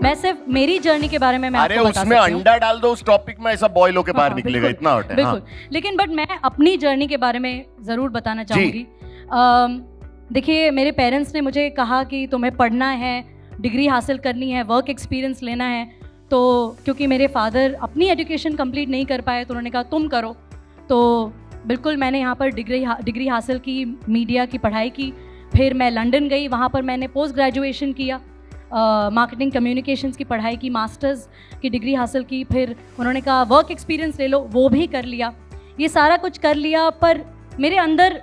मैं सिर्फ मेरी जर्नी के बारे में मैं अरे आपको बता उसमें सकती हूँ। अंडा डाल दो उस टॉपिक में, ऐसा बॉयल होके बाहर हाँ, निकलेगा, बिल्कुल, इतना हॉट है। बिल्कुल। हाँ। लेकिन बट मैं अपनी जर्नी के बारे में ज़रूर बताना चाहूँगी। देखिए, मेरे पेरेंट्स ने मुझे कहा कि तुम्हें पढ़ना है, डिग्री हासिल करनी है, वर्क एक्सपीरियंस लेना है। तो क्योंकि मेरे फादर अपनी एजुकेशन कंप्लीट नहीं कर पाए तो उन्होंने कहा तुम करो। तो बिल्कुल मैंने यहाँ पर डिग्री हासिल की, मीडिया की पढ़ाई की। फिर मैं लंदन गई, वहाँ पर मैंने पोस्ट ग्रेजुएशन किया, मार्केटिंग कम्युनिकेशंस की पढ़ाई की, मास्टर्स की डिग्री हासिल की। फिर उन्होंने कहा वर्क एक्सपीरियंस ले लो, वो भी कर लिया। ये सारा कुछ कर लिया, पर मेरे अंदर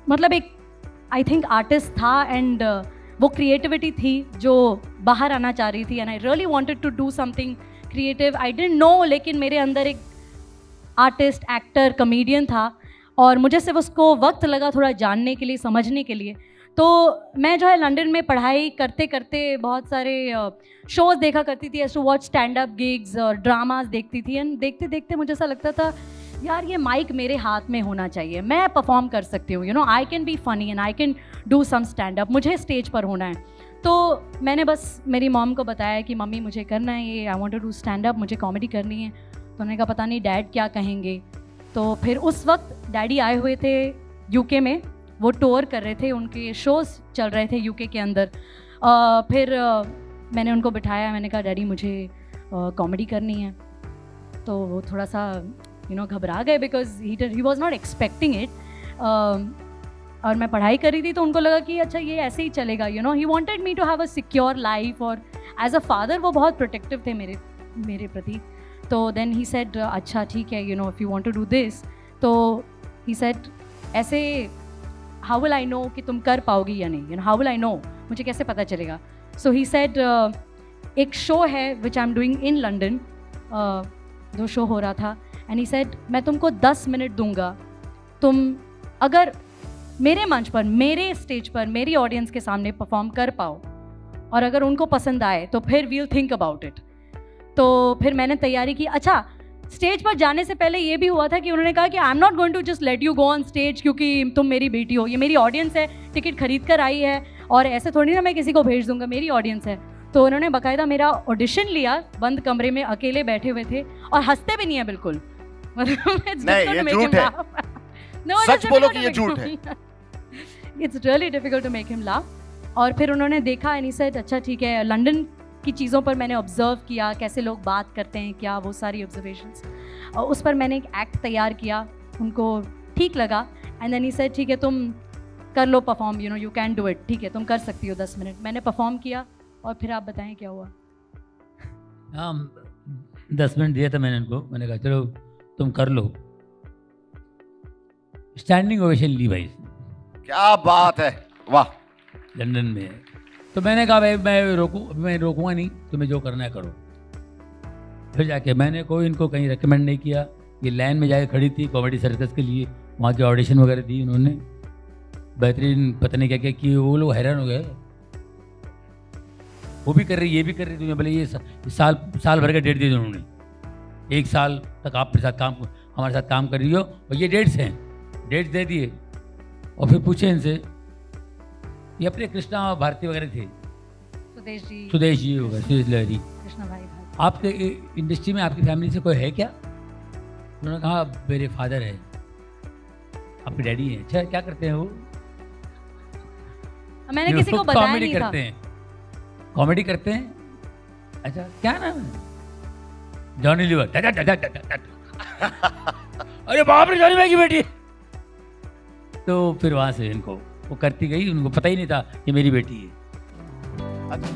मतलब एक आई थिंक आर्टिस्ट था एंड वो क्रिएटिविटी थी जो बाहर आना चाह रही थी and I really wanted to do something creative. I didn't know, लेकिन मेरे अंदर एक आर्टिस्ट, एक्टर, कॉमेडियन था और मुझे सिर्फ उसको वक्त लगा थोड़ा जानने के लिए, समझने के लिए। तो मैं जो है लंदन में पढ़ाई करते करते बहुत सारे शोज़ देखा करती थी, as to watch stand up gigs और ड्रामास देखती थी। एंड देखते देखते मुझे ऐसा लगता था यार ये माइक मेरे हाथ में होना चाहिए, मैं परफॉर्म कर सकती हूँ, you know I can be funny and I can do some stand up, मुझे स्टेज पर होना है। तो मैंने बस मेरी मॉम को बताया कि मम्मी मुझे करना है ये, I want to do stand up, मुझे कॉमेडी करनी है। तो उन्होंने कहा पता नहीं डैड क्या कहेंगे। तो फिर उस वक्त डैडी आए हुए थे यूके में, वो टूर कर रहे थे, उनके शोज़ चल रहे थे यूके के अंदर। फिर मैंने उनको बिठाया, मैंने कहा डैडी मुझे कॉमेडी करनी है। तो वो थोड़ा सा घबरा गए because he was not expecting it. और मैं पढ़ाई कर रही थी तो उनको लगा कि अच्छा ये ऐसे ही चलेगा, he wanted me to have a secure life. और एज अ फादर वो बहुत प्रोटेक्टिव थे मेरे प्रति। तो देन ही सेड अच्छा ठीक है, if you want to do this. तो ही सेड ऐसे हाउ विल आई नो कि तुम कर पाओगी या नहीं, हाउ विल आई नो, मुझे कैसे पता चलेगा। सो ही सेड एक शो है which I am doing in London, जो शो हो रहा था, एंड ही सेड मैं तुमको 10 मिनट दूंगा, तुम अगर मेरे मंच पर, मेरे स्टेज पर, मेरी ऑडियंस के सामने परफॉर्म कर पाओ और अगर उनको पसंद आए तो फिर वील थिंक अबाउट इट। तो फिर मैंने तैयारी की। अच्छा, स्टेज पर जाने से पहले ये भी हुआ था कि उन्होंने कहा कि I am not going to just let you go on stage क्योंकि तुम मेरी बेटी हो, ये मेरी ऑडियंस है, टिकट खरीद कर आई है और ऐसे थोड़ी ना मैं किसी को भेज दूंगा, मेरी ऑडियंस है। तो उन्होंने बाकायदा मेरा ऑडिशन लिया, बंद कमरे में अकेले बैठे हुए थे और हंसते भी नहीं है बिल्कुल। सच बोलो कि ये झूठ है। It's really difficult to make him laugh. और फिर उन्होंने देखा एंड ही सेड अच्छा ठीक है। लंदन की चीज़ों पर मैंने ऑब्जर्व किया, कैसे लोग बात करते हैं, क्या वो सारी ऑब्जर्वेशंस, और उस पर मैंने एक एक्ट तैयार किया, उनको ठीक लगा। एंड देन ही सेड ठीक है तुम कर लो perform, you can do it, ठीक है तुम कर सकती हो 10 मिनट। मैंने परफॉर्म किया और फिर आप बताएं क्या हुआ। हाँ 10 मिनट दिया था मैंने उनको, मैंने कहा चलो तुम कर लो। स्टैंडिंग ओवेशन ली भाई। क्या बात है, वाह। लंदन में तो मैंने कहा भाई मैं रोकूंगा नहीं, तुम्हें जो करना है करो। फिर जाके मैंने कोई इनको कहीं रेकमेंड नहीं किया, ये लाइन में जाके खड़ी थी कॉमेडी सर्कस के लिए, वहाँ की ऑडिशन वगैरह दी उन्होंने, बेहतरीन पता नहीं क्या क्या किए। वो लोग हैरान हो गए, वो भी कर रही ये भी कर रही। तुम्हें बोले ये साल भर का डेट दिए उन्होंने, 1 साल तक आप हमारे साथ काम कर रही हो और ये डेट्स हैं, डेट्स दे दिए। और फिर पूछे इनसे, ये अपने कृष्णा भारती वगैरह थे, सुदेश जी होगा, सुदेश लहरी, कृष्णा भाई। आपके इंडस्ट्री में आपकी फैमिली से कोई है क्या? उन्होंने कहा मेरे फादर है, आपके डैडी हैं। अच्छा क्या करते हैं वो? मैंने किसी को बताया कॉमेडी नहीं था। करते हैं, कॉमेडी करते हैं। अच्छा क्या नाम है? Johnny Lever. अरे बाप रे, जॉनी भाई की बेटी। तो फिर वहाँ से इनको वो करती गई, उनको पता ही नहीं था कि मेरी बेटी है। अच्छा।